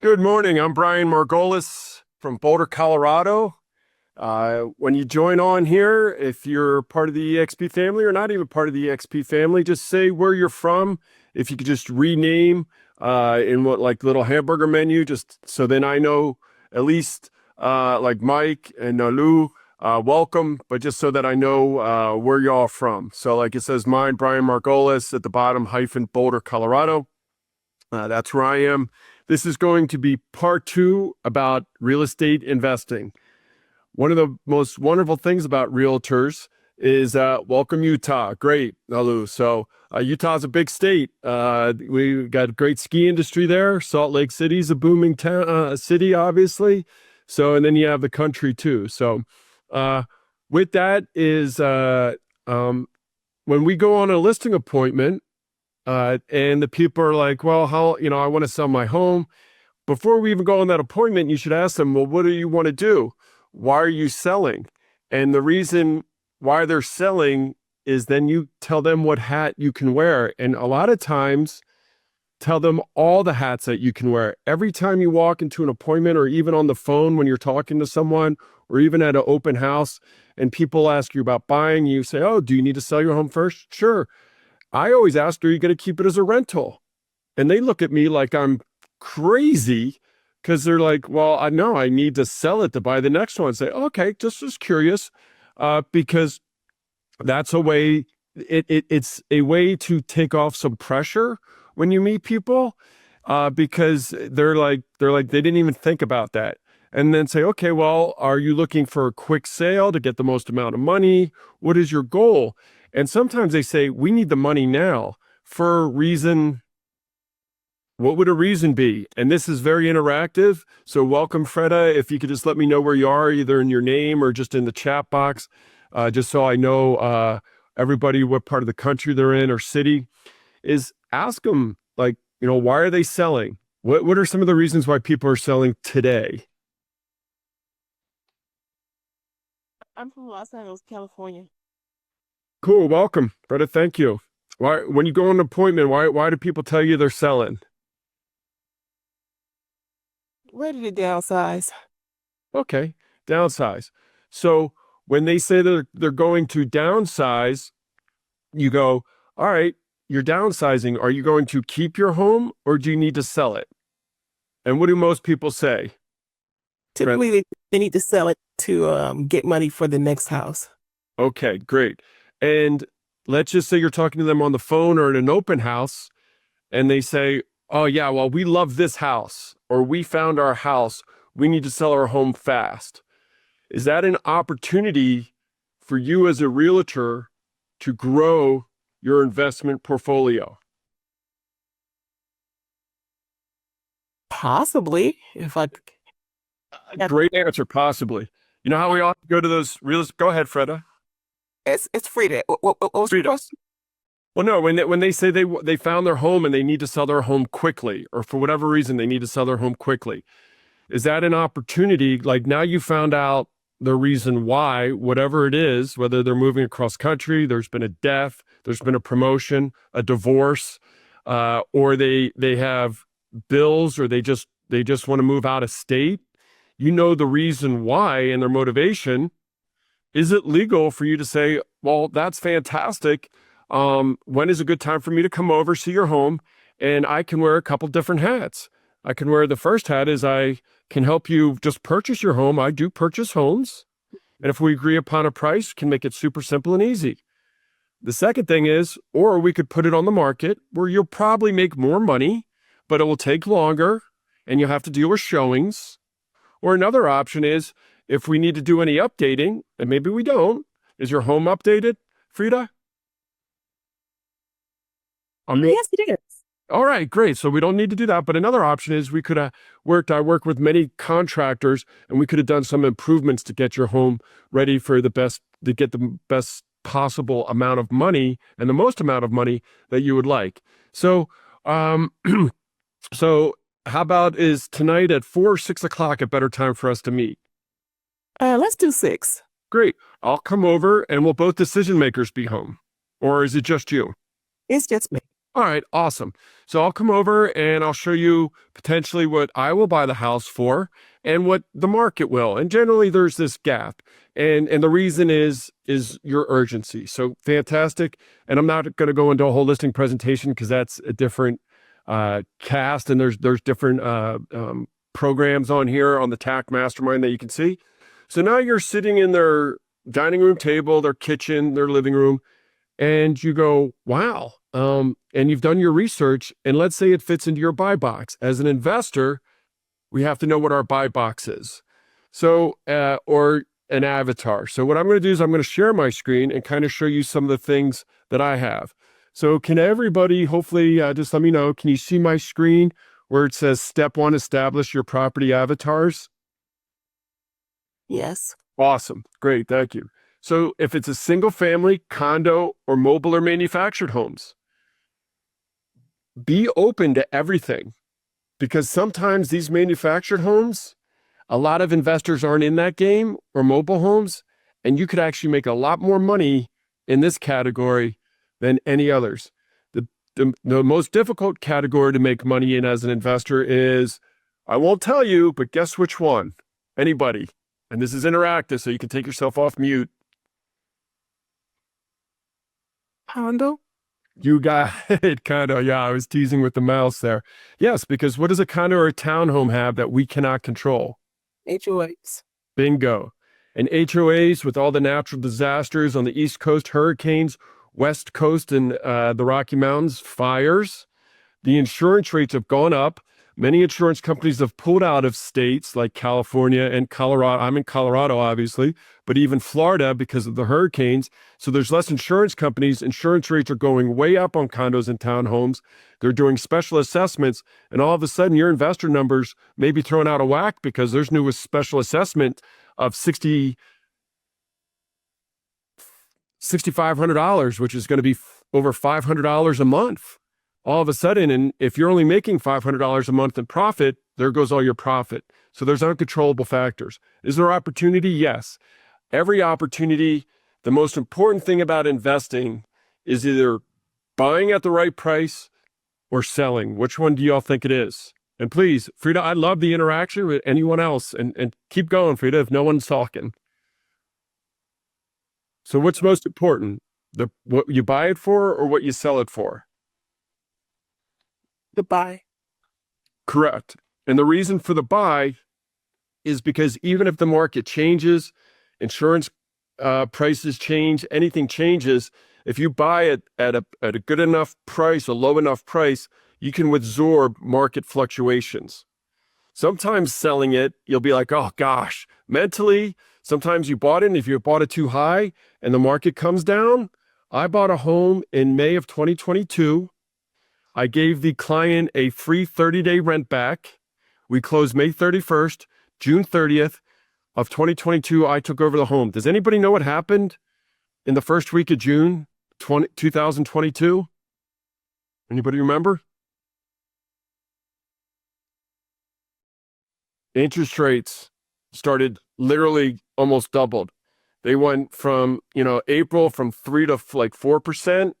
Good morning. I'm Brian Margolis from Boulder, Colorado. When you join on here, if you're part of the EXP family or not even part of the EXP family, just say where you're from. If you could just rename in what like little hamburger menu, just so then I know at least like Mike and Lou, welcome, but just so that I know where y'all from. So like it says mine, Brian Margolis at the bottom, hyphen Boulder, Colorado. That's where I am. This is going to be part 2 about real estate investing. One of the most wonderful things about realtors is welcome Utah. Great, Nalu. So Utah's a big state. We got a great ski industry there. Salt Lake City's a booming town, city, obviously. So, and then you have the country too. So with that is when we go on a listing appointment, and the people are like, well, how, I want to sell my home. Before we even go on that appointment, you should ask them, well, what do you want to do? Why are you selling? And the reason why they're selling is then you tell them what hat you can wear. And a lot of times, tell them all the hats that you can wear. Every time you walk into an appointment or even on the phone when you're talking to someone or even at an open house and people ask you about buying, you say, oh, do you need to sell your home first? Sure. I always ask, are you going to keep it as a rental? And they look at me like I'm crazy because they're like, well, I know I need to sell it to buy the next one. Say, okay, just curious, because that's a way, it's a way to take off some pressure when you meet people, because they're like, they didn't even think about that. And then say, okay, well, are you looking for a quick sale to get the most amount of money? What is your goal? And sometimes they say, we need the money now for a reason. What would a reason be? And this is very interactive. So welcome, Freda. If you could just let me know where you are, either in your name or just in the chat box, just so I know everybody what part of the country they're in or city, is ask them, like, why are they selling? What are some of the reasons why people are selling today? I'm from Los Angeles, California. Cool. Welcome, Freda. Thank you. Why, when you go on an appointment, why do people tell you they're selling? Ready to downsize. Okay, downsize. So when they say they're going to downsize, you go, all right, you're downsizing. Are you going to keep your home or do you need to sell it? And what do most people say? Typically, they need to sell it to get money for the next house. Okay, great. And let's just say you're talking to them on the phone or in an open house, and they say, oh, yeah, well, we love this house, or we found our house. We need to sell our home fast. Is that an opportunity for you as a realtor to grow your investment portfolio? Possibly, if I. Great answer, possibly. You know how we often go to those go ahead, Freda. It's Frida. What was your Frida. question? Well, no, when they say they found their home and they need to sell their home quickly, or for whatever reason they need to sell their home quickly, is that an opportunity? Like now you found out the reason why, whatever it is, whether they're moving across country, there's been a death, there's been a promotion, a divorce, or they have bills, or they just want to move out of state. You know the reason why and their motivation. Is it legal for you to say, well, that's fantastic. When is a good time for me to come over, see your home, and I can wear a couple different hats? I can wear the first hat is I can help you just purchase your home. I do purchase homes. And if we agree upon a price, can make it super simple and easy. The second thing is, or we could put it on the market where you'll probably make more money, but it will take longer and you'll have to deal with showings. Or another option is if we need to do any updating, and maybe we don't, is your home updated, Frida? Yes, it is. All right, great. So we don't need to do that. But another option is we could have I work with many contractors and we could have done some improvements to get your home ready for to get the best possible amount of money and the most amount of money that you would like. So, so how about is tonight at 4 or 6 o'clock a better time for us to meet? Let's do 6. Great. I'll come over and will both decision makers be home? Or is it just you? It's just me. All right, awesome. So I'll come over and I'll show you potentially what I will buy the house for and what the market will. And generally there's this gap. And the reason is your urgency. So fantastic. And I'm not going to go into a whole listing presentation because that's a different cast, and there's different programs on here on the TAC Mastermind that you can see. So now you're sitting in their dining room table, their kitchen, their living room, and you go, wow. And you've done your research, and let's say it fits into your buy box. As an investor, we have to know what our buy box is. So, or an avatar. So what I'm going to do is I'm going to share my screen and kind of show you some of the things that I have. So can everybody, hopefully, just let me know, can you see my screen where it says step 1, establish your property avatars? Yes. Awesome. Great. Thank you. So if it's a single family, condo, or mobile or manufactured homes, be open to everything, because sometimes these manufactured homes, a lot of investors aren't in that game, or mobile homes, and you could actually make a lot more money in this category than any others. The most difficult category to make money in as an investor is, I won't tell you, but guess which one? Anybody? And this is interactive, so you can take yourself off mute. Condo? You got it, condo. Yeah, I was teasing with the mouse there. Yes, because what does a condo or a townhome have that we cannot control? HOAs. Bingo. And HOAs, with all the natural disasters on the East Coast, hurricanes, West Coast, and the Rocky Mountains, fires, the insurance rates have gone up. Many insurance companies have pulled out of states like California and Colorado. I'm in Colorado, obviously, but even Florida because of the hurricanes. So there's less insurance companies. Insurance rates are going way up on condos and townhomes. They're doing special assessments, and all of a sudden your investor numbers may be thrown out of whack because there's new special assessment of $6,500, which is going to be over $500 a month. All of a sudden, and if you're only making $500 a month in profit, there goes all your profit. So there's uncontrollable factors. Is there opportunity? Yes. Every opportunity. The most important thing about investing is either buying at the right price or selling. Which one do y'all think it is? And please, Frida, I love the interaction with anyone else, and keep going, Frida, if no one's talking. So what's most important? What you buy it for or what you sell it for? The buy. Correct. And the reason for the buy is because even if the market changes, insurance prices change, anything changes, if you buy it at a good enough price, a low enough price, you can absorb market fluctuations. Sometimes selling it, you'll be like, oh gosh, mentally, sometimes you bought it, and if you bought it too high and the market comes down. I bought a home in May of 2022. I gave the client a free 30-day rent back. We closed May 31st, June 30th of 2022. I took over the home. Does anybody know what happened in the first week of June 2022? Anybody remember? Interest rates started literally almost doubled. They went from, April from 3 to like 4%.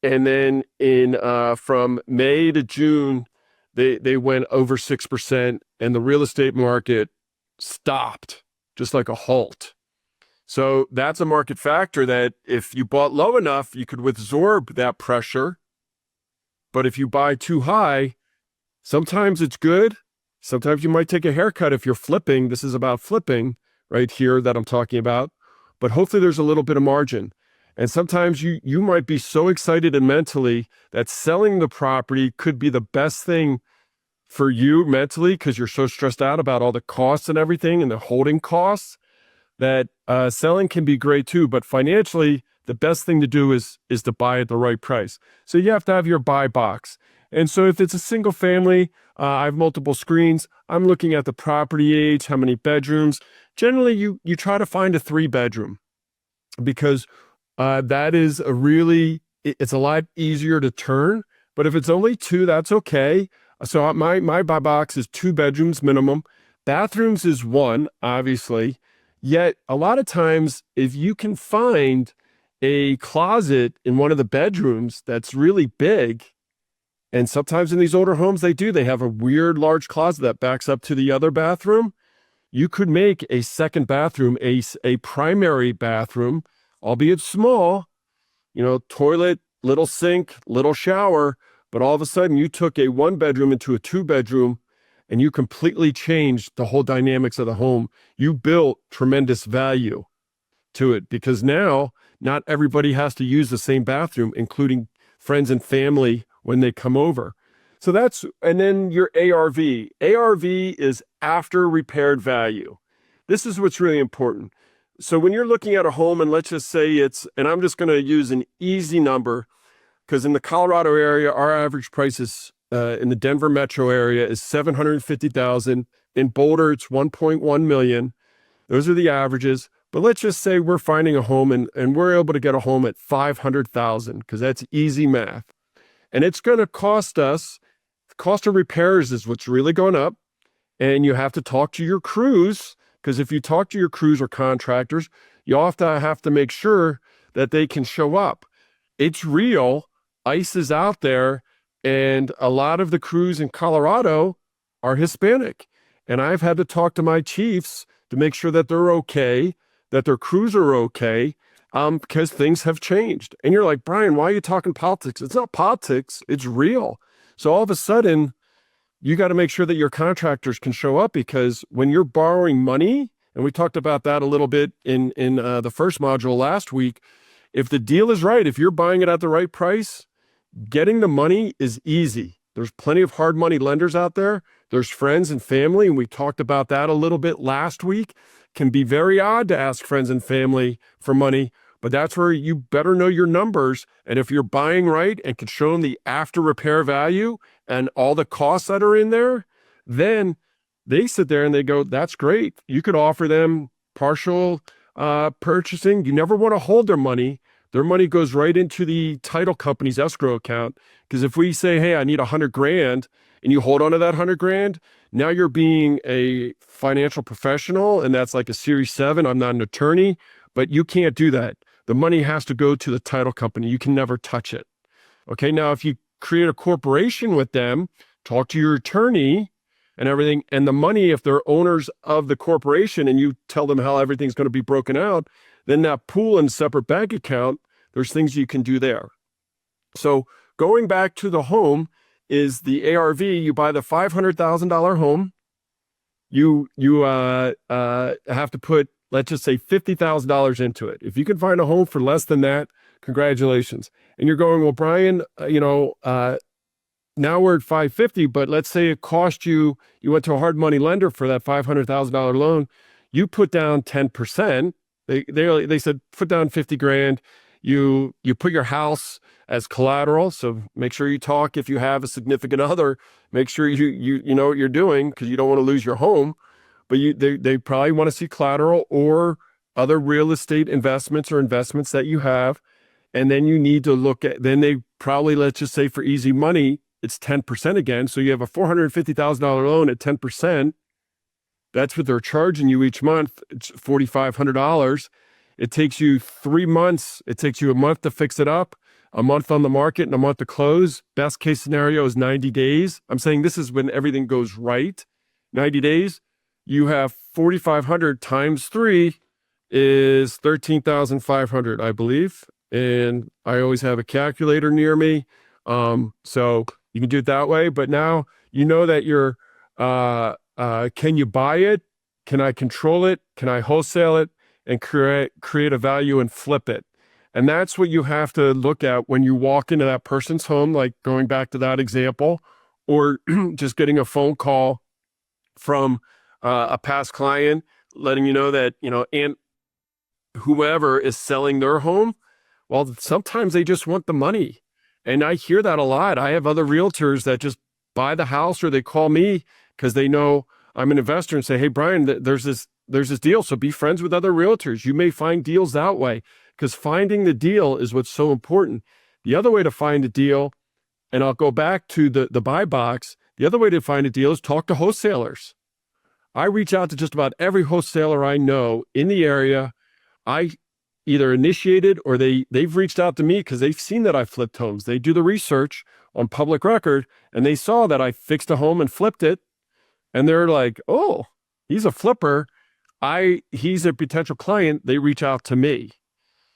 And then from May to June, they went over 6%, and the real estate market stopped, just like a halt. So that's a market factor that if you bought low enough, you could absorb that pressure. But if you buy too high, sometimes it's good. Sometimes you might take a haircut if you're flipping. This is about flipping right here that I'm talking about. But hopefully there's a little bit of margin. And sometimes you might be so excited and mentally that selling the property could be the best thing for you mentally because you're so stressed out about all the costs and everything and the holding costs that selling can be great too. But financially, the best thing to do is to buy at the right price. So you have to have your buy box. And so if it's a single family, I have multiple screens. I'm looking at the property age, how many bedrooms. Generally, you try to find a 3-bedroom because that is it's a lot easier to turn, but if it's only 2, that's okay. So my buy box is 2 bedrooms minimum. Bathrooms is 1, obviously. Yet a lot of times, if you can find a closet in one of the bedrooms that's really big. And sometimes in these older homes, they have a weird large closet that backs up to the other bathroom. You could make a second bathroom a primary bathroom, albeit small, toilet, little sink, little shower, but all of a sudden you took a one bedroom into a two bedroom and you completely changed the whole dynamics of the home. You built tremendous value to it because now not everybody has to use the same bathroom, including friends and family when they come over. So and then your ARV. ARV is after repaired value. This is what's really important. So when you're looking at a home, and let's just say and I'm just going to use an easy number because in the Colorado area, our average price is in the Denver metro area is $750,000. In Boulder, it's 1.1 million. Those are the averages. But let's just say we're finding a home and we're able to get a home at 500,000 because that's easy math. And it's going to cost us, the cost of repairs is what's really going up. And you have to talk to your crews because if you talk to your crews or contractors, you often have to make sure that they can show up. It's real. ICE is out there. And a lot of the crews in Colorado are Hispanic. And I've had to talk to my chiefs to make sure that they're okay, that their crews are okay, because things have changed. And you're like, Brian, why are you talking politics? It's not politics. It's real. So all of a sudden, you got to make sure that your contractors can show up because when you're borrowing money, and we talked about that a little bit in the first module last week, if the deal is right, if you're buying it at the right price, getting the money is easy. There's plenty of hard money lenders out there. There's friends and family, and we talked about that a little bit last week. Can be very odd to ask friends and family for money, but that's where you better know your numbers. And if you're buying right and can show them the after repair value and all the costs that are in there, then they sit there and they go, that's great. You could offer them partial purchasing. You never want to hold their money. Their money goes right into the title company's escrow account. Because if we say, hey, I need $100,000 and you hold on to that $100,000, now you're being a financial professional and that's like a Series 7. I'm not an attorney, but you can't do that. The money has to go to the title company. You can never touch it. Okay, now if you create a corporation with them, talk to your attorney and everything, and the money, if they're owners of the corporation and you tell them how everything's going to be broken out, then that pool and separate bank account, there's things you can do there. So going back to the home is the ARV. You buy the $500,000 home. You have to put, let's just say $50,000 into it. If you can find a home for less than that, congratulations. And you're going, well, Brian, now we're at 550, but let's say it cost you went to a hard money lender for that $500,000 loan. You put down 10%. They said, put down 50 grand. You put your house as collateral. So make sure you talk, if you have a significant other, make sure you know what you're doing because you don't want to lose your home. But they probably want to see collateral or other real estate investments or investments that you have. And then you need to look at, then they probably, let's just say for easy money, it's 10% again. So you have a $450,000 loan at 10%. That's what they're charging you each month. It's $4,500. It takes you 3 months. It takes you a month to fix it up, a month on the market, and a month to close. Best case scenario is 90 days. I'm saying this is when everything goes right. 90 days. You have 4,500 times 3 is 13,500, I believe. And I always have a calculator near me. So you can do it that way. But now you know that you're, can you buy it? Can I control it? Can I wholesale it and create a value and flip it? And that's what you have to look at when you walk into that person's home, like going back to that example, or just getting a phone call from a past client, letting you know that, and whoever is selling their home, well, sometimes they just want the money. And I hear that a lot. I have other realtors that just buy the house or they call me because they know I'm an investor and say, hey, Brian, there's this deal. So be friends with other realtors. You may find deals that way because finding the deal is what's so important. The other way to find a deal, and I'll go back to the buy box. The other way to find a deal is talk to wholesalers. I reach out to just about every wholesaler I know in the area. I either initiated or they've reached out to me because they've seen that I flipped homes. They do the research on public record and they saw that I fixed a home and flipped it. And they're like, oh, he's a flipper. He's a potential client. They reach out to me.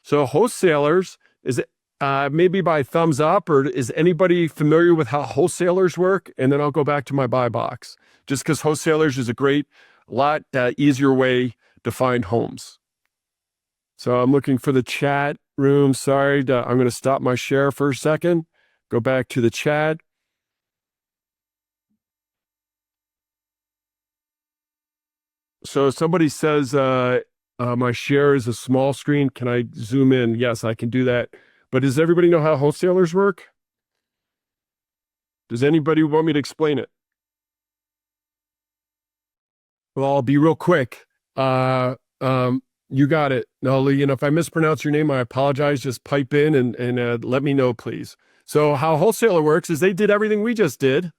So wholesalers, is it maybe by thumbs up, or is anybody familiar with how wholesalers work? And then I'll go back to my buy box, just because wholesalers is a lot easier way to find homes. So I'm looking for the chat room. Sorry, I'm going to stop my share for a second. Go back to the chat. So somebody says, my share is a small screen. Can I zoom in? Yes, I can do that. But does everybody know how wholesalers work? Does anybody want me to explain it? Well, I'll be real quick. You got it. No, if I mispronounce your name, I apologize. Just pipe in and let me know, please. So how wholesaler works is they did everything we just did,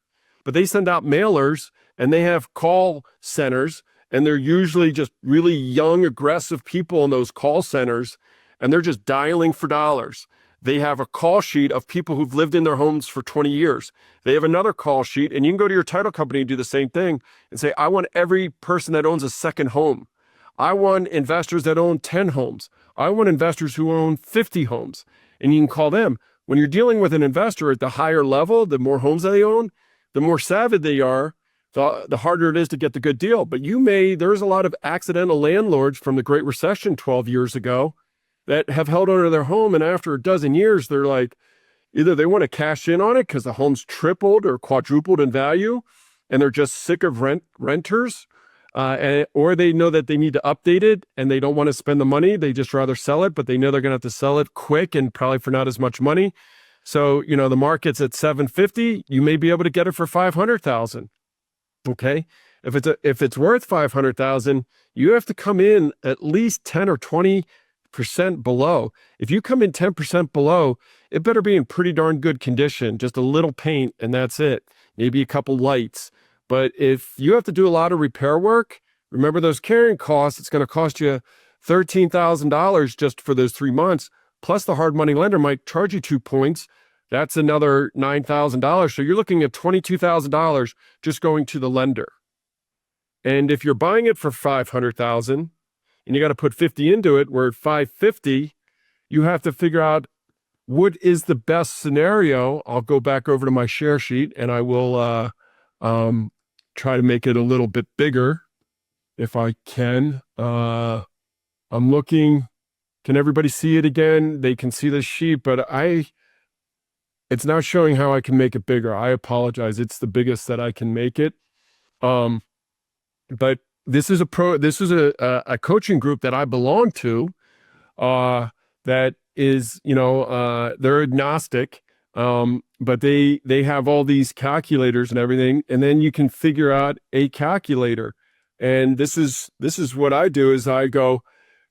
but they send out mailers and they have call centers, and they're usually just really young, aggressive people in those call centers, and they're just dialing for dollars. They have a call sheet of people who've lived in their homes for 20 years. They have another call sheet, and you can go to your title company and do the same thing and say, I want every person that owns a second home. I want investors that own 10 homes. I want investors who own 50 homes. And you can call them. When you're dealing with an investor at the higher level, the more homes they own, the more savvy they are, the harder it is to get the good deal. But there's a lot of accidental landlords from the Great Recession 12 years ago that have held onto their home, and after a dozen years, they're like, either they want to cash in on it because the home's tripled or quadrupled in value, and they're just sick of renters, or they know that they need to update it, and they don't want to spend the money. They just rather sell it, but they know they're going to have to sell it quick and probably for not as much money. So, the market's at 750, you may be able to get it for 500,000. Okay. If it's worth 500,000, you have to come in at least 10 or 20% below. If you come in 10% below, it better be in pretty darn good condition, just a little paint and that's it. Maybe a couple lights. But if you have to do a lot of repair work, remember those carrying costs, it's going to cost you $13,000 just for those 3 months. Plus the hard money lender might charge you 2 points. That's another $9,000. So you're looking at $22,000 just going to the lender. And if you're buying it for $500,000 and you got to put 50 into it, we're at 550, you have to figure out what is the best scenario. I'll go back over to my share sheet and I will try to make it a little bit bigger if I can. I'm looking. Can everybody see it again? They can see the sheet, but it's not showing how I can make it bigger. I apologize. It's the biggest that I can make it. But this is a coaching group that I belong to, that is, they're agnostic. But they have all these calculators and everything, and then you can figure out a calculator. And this is what I do is I go,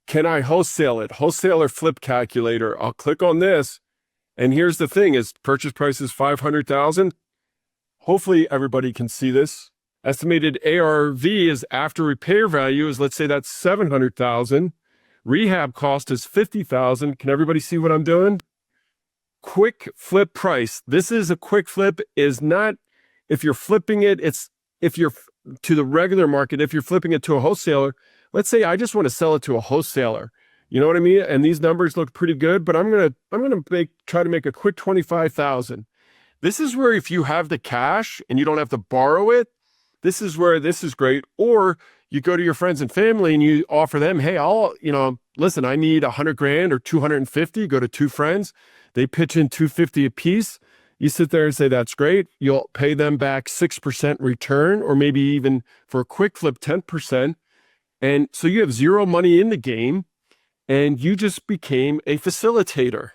can I wholesale it? Wholesaler flip calculator. I'll click on this. And here's the thing is purchase price is 500,000. Hopefully everybody can see this. Estimated ARV is after repair value is, let's say that's 700,000. Rehab cost is 50,000. Can everybody see what I'm doing? Quick flip price. This is a quick flip is not, if you're flipping it, if you're to the regular market, if you're flipping it to a wholesaler, let's say I just want to sell it to a wholesaler. You know what I mean? And these numbers look pretty good, but I'm gonna try to make a quick 25,000. This is where if you have the cash and you don't have to borrow it, this is where this is great. Or you go to your friends and family and you offer them, hey, listen, I need 100 grand or 250. Go to two friends, they pitch in 250 a piece. You sit there and say, that's great. You'll pay them back 6% return, or maybe even for a quick flip, 10%. And so you have zero money in the game. And you just became a facilitator,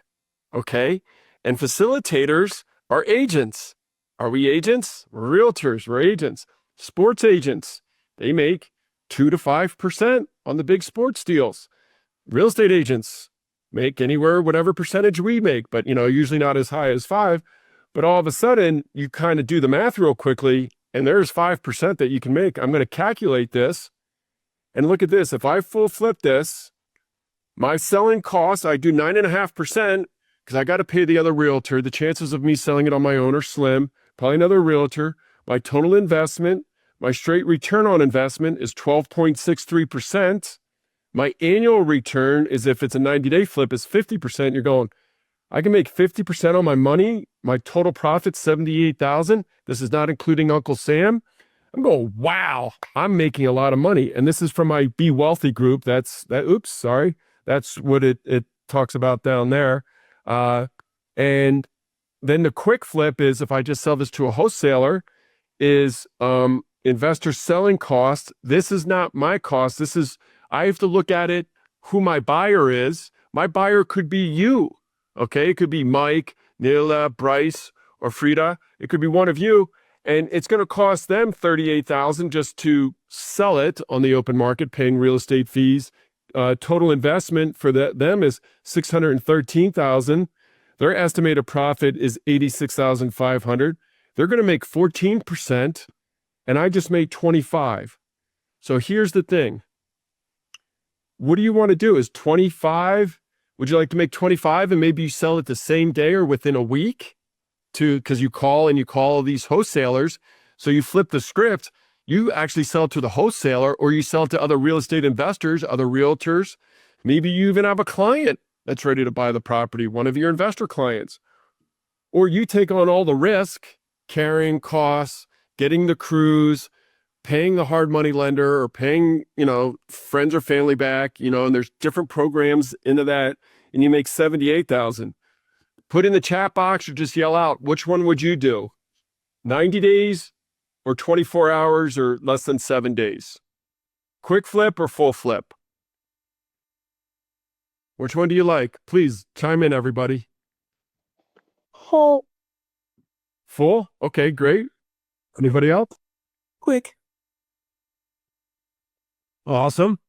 okay? And facilitators are agents. Are we agents? We're realtors, we're agents. Sports agents, they make 2 to 5% on the big sports deals. Real estate agents make anywhere, whatever percentage we make, but usually not as high as 5. But all of a sudden, you kind of do the math real quickly, and there's 5% that you can make. I'm going to calculate this, and look at this. If I full flip this, My selling costs, I do 9.5% because I got to pay the other realtor. The chances of me selling it on my own are slim. Probably another realtor. My total investment, my straight return on investment is 12.63%. My annual return is, if it's a 90-day flip, is 50%. You're going, I can make 50% on my money. My total profit's 78,000. This is not including Uncle Sam. I'm going, wow, I'm making a lot of money. And this is from my Be Wealthy group. That's what it talks about down there. And then the quick flip is, if I just sell this to a wholesaler, is investor selling cost. This is not my cost. I have to look at it, who my buyer is. My buyer could be you. Okay. It could be Mike, Nila, Bryce, or Frida. It could be one of you. And it's going to cost them $38,000 just to sell it on the open market, paying real estate fees. Total investment for them is $613,000. Their estimated profit is $86,500. They're going to make 14%, and I just made 25. So here's the thing. What do you want to do? Is 25? Would you like to make 25 and maybe you sell it the same day or within a week? Because you call these wholesalers. So you flip the script. You actually sell it to the wholesaler, or you sell it to other real estate investors, other realtors. Maybe you even have a client that's ready to buy the property, one of your investor clients. Or you take on all the risk, carrying costs, getting the crews, paying the hard money lender, or paying, friends or family back, and there's different programs into that, and you make 78,000. Put in the chat box or just yell out, which one would you do? 90 days or 24 hours or less than 7 days? Quick flip or full flip? Which one do you like? Please chime in, everybody. Full. Full? Okay, great. Anybody else? Quick. Awesome.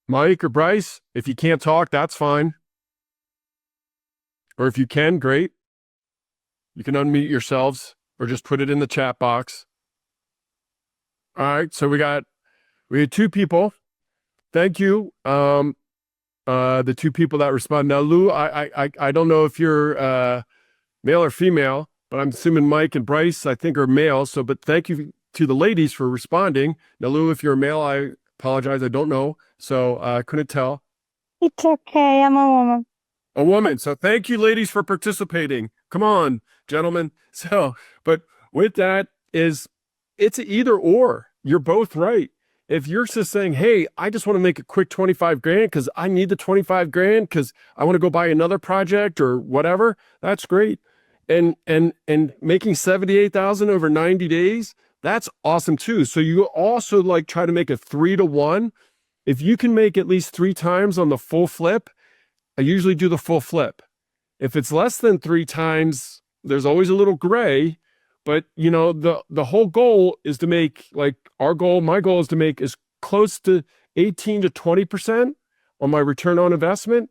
Mike or Bryce, if you can't talk, that's fine. Or if you can, great. You can unmute yourselves or just put it in the chat box. All right, so we had 2 people. Thank you. The 2 people that respond. Now, Lou, I don't know if you're male or female, but I'm assuming Mike and Bryce, I think, are male. But thank you to the ladies for responding. Now, Lou, if you're a male, I apologize. I don't know. So I couldn't tell. It's okay. I'm a woman. A woman. So thank you, ladies, for participating. Come on, gentlemen. So, but with that it's either or. You're both right. If you're just saying, hey, I just want to make a quick 25 grand because I need the 25 grand because I want to go buy another project or whatever, that's great. And making 78,000 over 90 days, that's awesome too. So you also try to make a 3-to-1. If you can make at least 3 times on the full flip, I usually do the full flip. If it's less than 3 times, there's always a little gray, but the whole goal is to make, my goal is to make as close to 18 to 20% on my return on investment.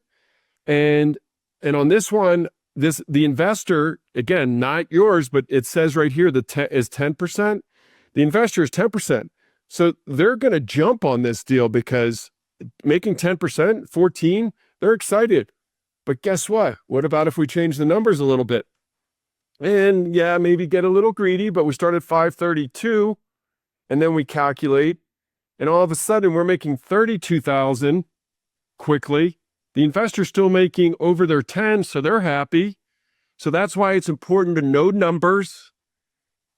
And on this one, the investor, again, not yours, but it says right here is 10%. The investor is 10%. So they're going to jump on this deal because making 10%, 14, they're excited. But guess what? What about if we change the numbers a little bit? And yeah, maybe get a little greedy, but we start at 532 and then we calculate, and all of a sudden we're making 32,000 quickly. The investor's still making over their 10, so they're happy. So that's why it's important to know numbers,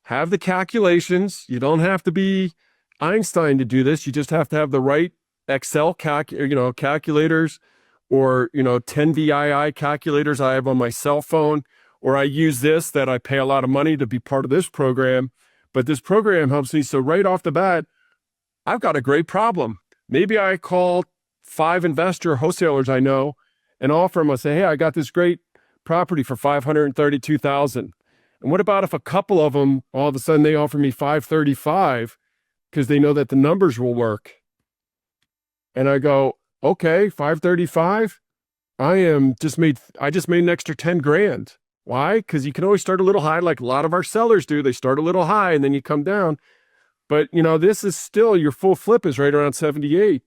have the calculations. You don't have to be Einstein to do this. You just have to have the right Excel calculators, or 10 VII calculators I have on my cell phone, or I use this that I pay a lot of money to be part of this program. But this program helps me. So right off the bat, I've got a great problem. Maybe I call 5 investor wholesalers I know and offer them, I say, hey, I got this great property for $532,000. And what about if a couple of them, all of a sudden they offer me 535 because they know that the numbers will work? And I go, okay, 535. I just made an extra 10 grand. Why? Because you can always start a little high, like a lot of our sellers do. They start a little high and then you come down. But this is still, your full flip is right around 78.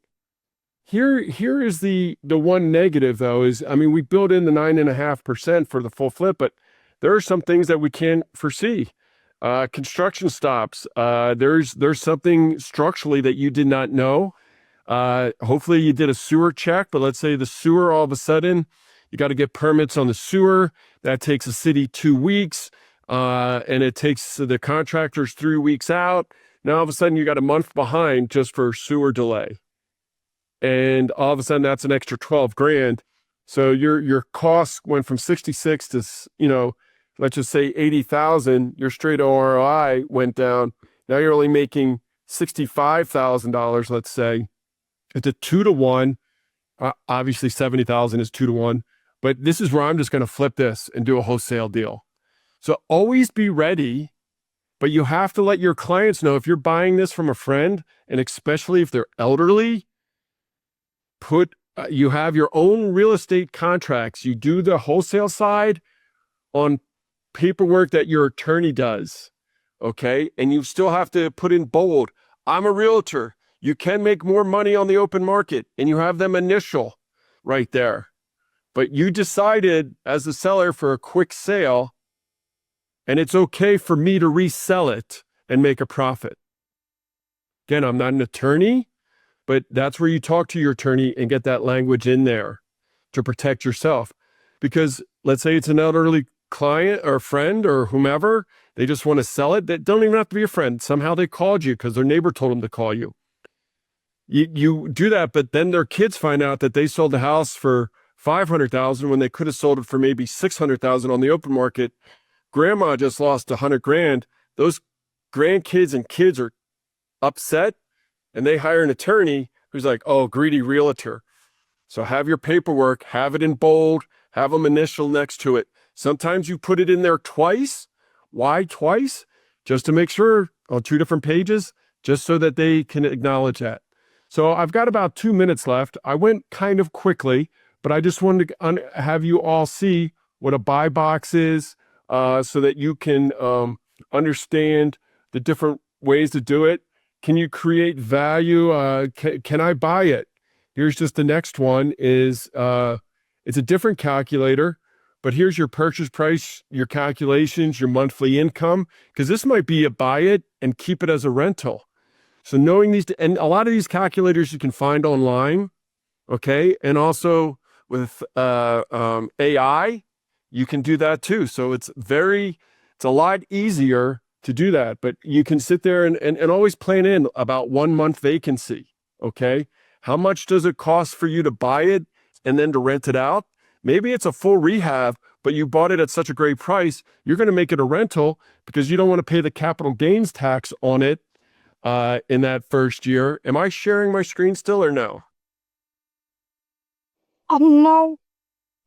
Here is the one negative though is, I mean, we build in the 9.5% for the full flip, but there are some things that we can't foresee. Construction stops. There's something structurally that you did not know. Hopefully you did a sewer check, but let's say the sewer, all of a sudden you got to get permits on the sewer. That takes a city 2 weeks. And it takes the contractors 3 weeks out. Now all of a sudden you got a month behind just for sewer delay. And all of a sudden that's an extra 12 grand. So your cost went from 66 to, let's just say 80,000. Your straight ROI went down. Now you're only making $65,000, let's say. It's a 2-to-1. Obviously 70,000 is 2-to-1, but this is where I'm just going to flip this and do a wholesale deal. So always be ready, but you have to let your clients know if you're buying this from a friend, and especially if they're elderly, you have your own real estate contracts. You do the wholesale side on paperwork that your attorney does, okay? And you still have to put in bold, I'm a realtor. You can make more money on the open market, and you have them initial right there. But you decided as a seller for a quick sale, and it's okay for me to resell it and make a profit. Again, I'm not an attorney, but that's where you talk to your attorney and get that language in there to protect yourself. Because let's say it's an elderly client or friend or whomever, they just want to sell it. They don't even have to be a friend. Somehow they called you because their neighbor told them to call you. You do that, but then their kids find out that they sold the house for $500,000 when they could have sold it for maybe $600,000 on the open market. Grandma just lost $100 grand. Those grandkids and kids are upset, and they hire an attorney who's like, oh, greedy realtor. So have your paperwork, have it in bold, have them initial next to it. Sometimes you put it in there twice. Why twice? Just to make sure on 2 different pages, just so that they can acknowledge that. So I've got about 2 minutes left. I went kind of quickly, but I just wanted to have you all see what a buy box is, so that you can understand the different ways to do it. Can you create value? Can I buy it? Here's just the next one is, it's a different calculator, but here's your purchase price, your calculations, your monthly income, because this might be a buy it and keep it as a rental. So knowing these, and a lot of these calculators you can find online, okay? And also with AI, you can do that too. So it's a lot easier to do that, but you can sit there and always plan in about 1 month vacancy, okay? How much does it cost for you to buy it and then to rent it out? Maybe it's a full rehab, but you bought it at such a great price, you're going to make it a rental because you don't want to pay the capital gains tax on it in that first year. Am I sharing my screen still or no? No.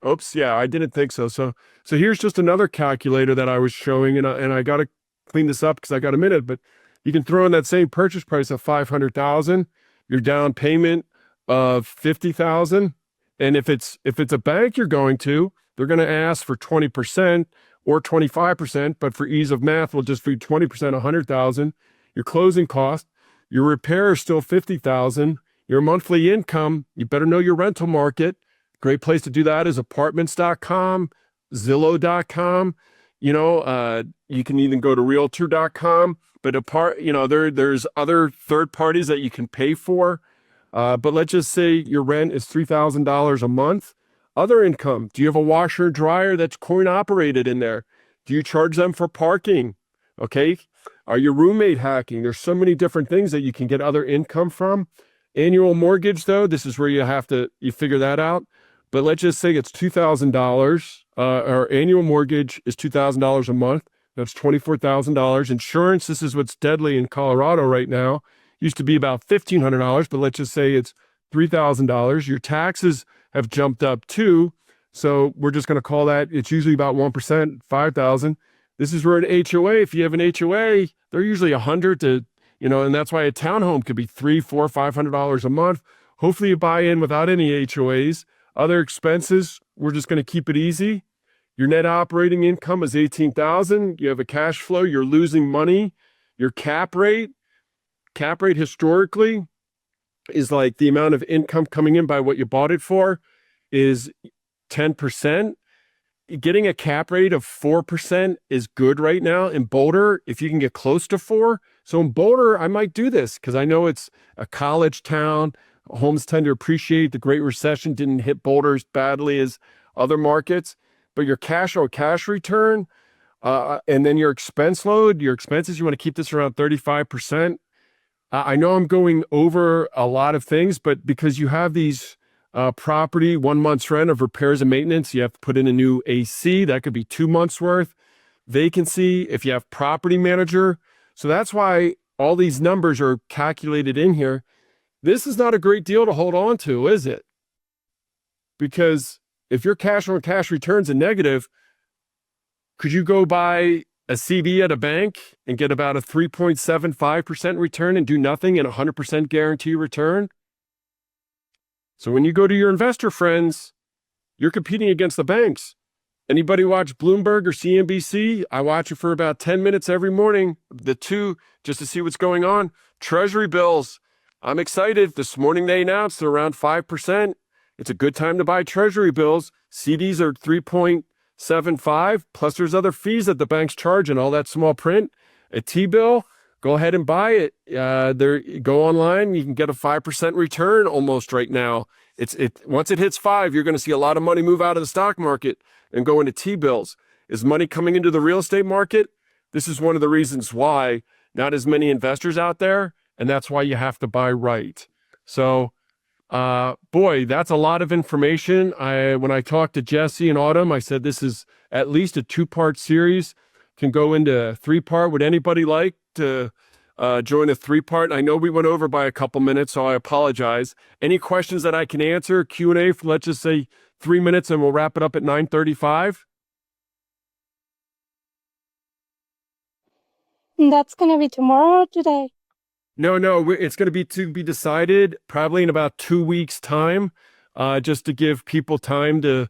Oops, yeah, I didn't think so. So here's just another calculator that I was showing, and I got to clean this up because I got a minute, but you can throw in that same purchase price of $500,000, your down payment of $50,000, and if it's a bank you're going to, they're going to ask for 20% or 25%, but for ease of math, we'll just do 20%, $100,000. Your closing cost, your repair is still $50,000. Your monthly income, you better know your rental market. Great place to do that is apartments.com, Zillow.com. You can even go to realtor.com, but there's other third parties that you can pay for. But let's just say your rent is $3,000 a month. Other income, do you have a washer and dryer that's coin operated in there? Do you charge them for parking? Okay. Are your roommate hacking? There's so many different things that you can get other income from. Annual mortgage, though, this is where you figure that out. But let's just say it's $2,000. Our annual mortgage is $2,000 a month. That's $24,000. Insurance, this is what's deadly in Colorado right now. Used to be about $1,500, but let's just say it's $3,000. Your taxes have jumped up too. So we're just going to call that, it's usually about 1%, $5,000. This is where an HOA, if you have an HOA, they're usually $100 to, and that's why a townhome could be $300, $400, $500 a month. Hopefully you buy in without any HOAs. Other expenses, we're just going to keep it easy. Your net operating income is $18,000. You have a cash flow. You're losing money. Your cap rate historically is like the amount of income coming in by what you bought it for is 10%. Getting a cap rate of 4% is good right now. In Boulder, if you can get close to 4. So in Boulder, I might do this because I know it's a college town. Homes tend to appreciate. The Great Recession didn't hit Boulder as badly as other markets, but your cash on cash return, and then your expense load, your expenses, you want to keep this around 35%. I know I'm going over a lot of things, but because you have these property, 1 month's rent of repairs and maintenance, you have to put in a new AC. That could be 2 months worth. Vacancy, if you have property manager. So that's why all these numbers are calculated in here. This is not a great deal to hold on to, is it? Because if your cash on cash returns a negative, could you go buy a CD at a bank and get about a 3.75% return and do nothing and 100% guarantee return? So when you go to your investor friends, you're competing against the banks. Anybody watch Bloomberg or CNBC? I watch it for about 10 minutes every morning, the two, just to see what's going on. Treasury bills. I'm excited. This morning they announced they're around 5%. It's a good time to buy treasury bills. CDs are 3.75, plus there's other fees that the banks charge and all that small print. A T-bill, go ahead and buy it. Go online, you can get a 5% return almost right now. Once it hits 5, you're going to see a lot of money move out of the stock market and go into T-bills. Is money coming into the real estate market? This is one of the reasons why not as many investors out there, and that's why you have to buy right. So, boy, that's a lot of information. When I talked to Jesse and Autumn, I said this is at least a 2-part series. Can go into 3-part. Would anybody like to join a 3-part? I know we went over by a couple minutes, so I apologize. Any questions that I can answer? Q&A for, let's just say, 3 minutes, and we'll wrap it up at 9:35. That's gonna be tomorrow or today? No, it's going to be decided probably in about 2 weeks' time, just to give people time to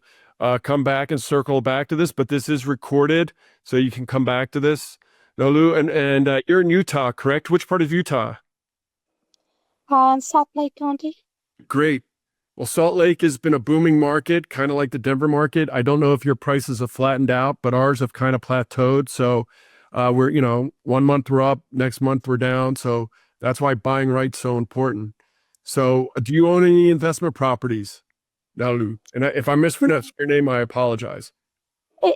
come back and circle back to this. But this is recorded, so you can come back to this. No, Lou, and you're in Utah, correct? Which part of Utah? Salt Lake County. Great. Well, Salt Lake has been a booming market, kind of like the Denver market. I don't know if your prices have flattened out, but ours have kind of plateaued. So we're, 1 month we're up, next month we're down. So that's why buying right's so important. So do you own any investment properties? No, Lou. And if I mispronounced your name, I apologize.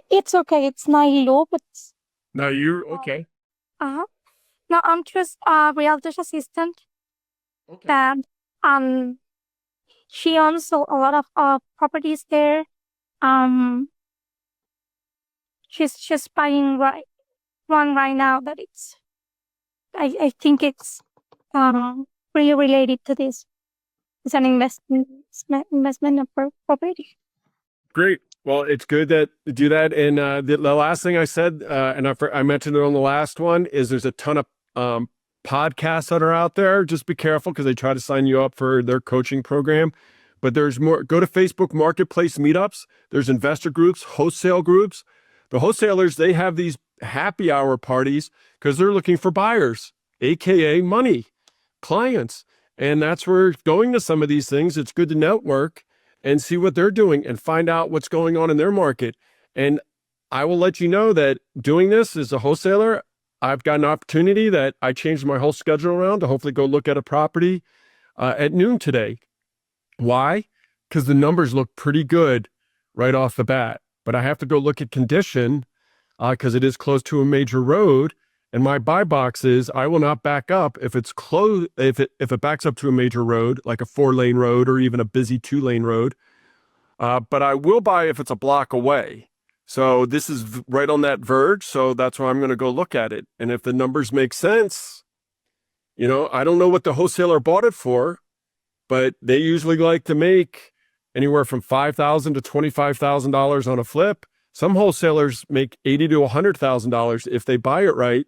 It's okay. It's not low, but No, you're okay. no, I'm just a realtor's assistant. Okay. And she owns a lot of properties there. She's just buying one right now that I think it's really related to this. It's an investment of property. Great. Well, it's good that you do that. And the last thing I said, and I mentioned it on the last one, is there's a ton of podcasts that are out there. Just be careful because they try to sign you up for their coaching program. But there's more. Go to Facebook Marketplace meetups. There's investor groups, wholesale groups. The wholesalers, they have these happy hour parties because they're looking for buyers, AKA money, clients. And that's where going to some of these things, it's good to network and see what they're doing and find out what's going on in their market. And I will let you know that doing this as a wholesaler, I've got an opportunity that I changed my whole schedule around to hopefully go look at a property at noon today. Why? Because the numbers look pretty good right off the bat. But I have to go look at condition because it is close to a major road. And my buy box is I will not back up if it's close, if it backs up to a major road, like a 4-lane road or even a busy 2-lane road. But I will buy if it's a block away. So this is right on that verge. So that's why I'm going to go look at it. And if the numbers make sense, I don't know what the wholesaler bought it for, but they usually like to make anywhere from $5,000 to $25,000 on a flip. Some wholesalers make $80,000 to $100,000 if they buy it right.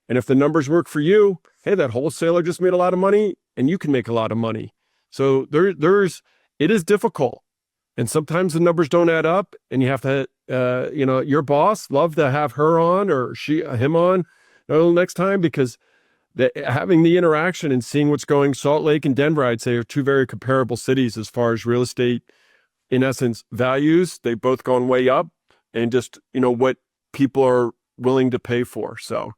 And if the numbers work for you, hey, that wholesaler just made a lot of money and you can make a lot of money. So it is difficult. And sometimes the numbers don't add up and you have to, your boss, love to have her on or him on next time because having the interaction and seeing what's going. Salt Lake and Denver, I'd say, are two very comparable cities as far as real estate, in essence, values. They've both gone way up, and just, what people are willing to pay for. So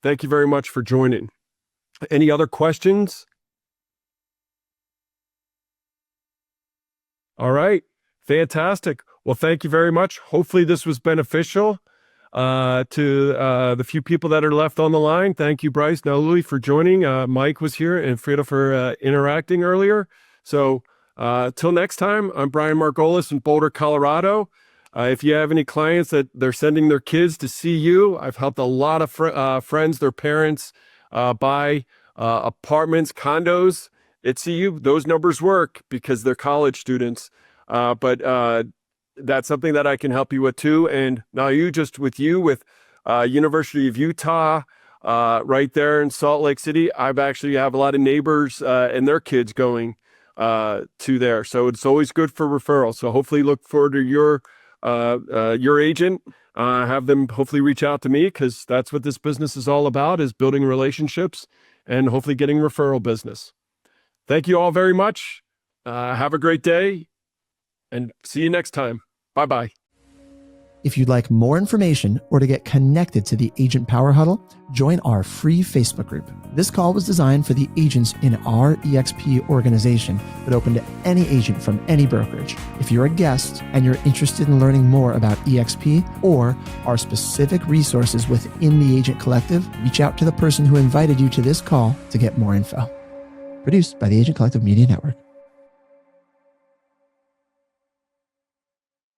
thank you very much for joining. Any other questions? All right. Fantastic. Well, thank you very much. Hopefully this was beneficial to the few people that are left on the line. Thank you, Bryce, Naluli, for joining. Mike was here, and Frida for interacting earlier. So till next time, I'm Brian Margolis in Boulder, Colorado. If you have any clients that they're sending their kids to CU, I've helped a lot of friends, their parents, buy apartments, condos at CU. Those numbers work because they're college students. But that's something that I can help you with too. And now with University of Utah, right there in Salt Lake City, I've actually have a lot of neighbors and their kids going to there. So it's always good for referrals. So hopefully look forward to your agent, have them hopefully reach out to me, because that's what this business is all about, is building relationships and hopefully getting referral business. Thank you all very much. Have a great day, and see you next time. Bye-bye. If you'd like more information or to get connected to the Agent Power Huddle, join our free Facebook group. This call was designed for the agents in our EXP organization, but open to any agent from any brokerage. If you're a guest and you're interested in learning more about EXP or our specific resources within the Agent Collective, reach out to the person who invited you to this call to get more info. Produced by the Agent Collective Media Network.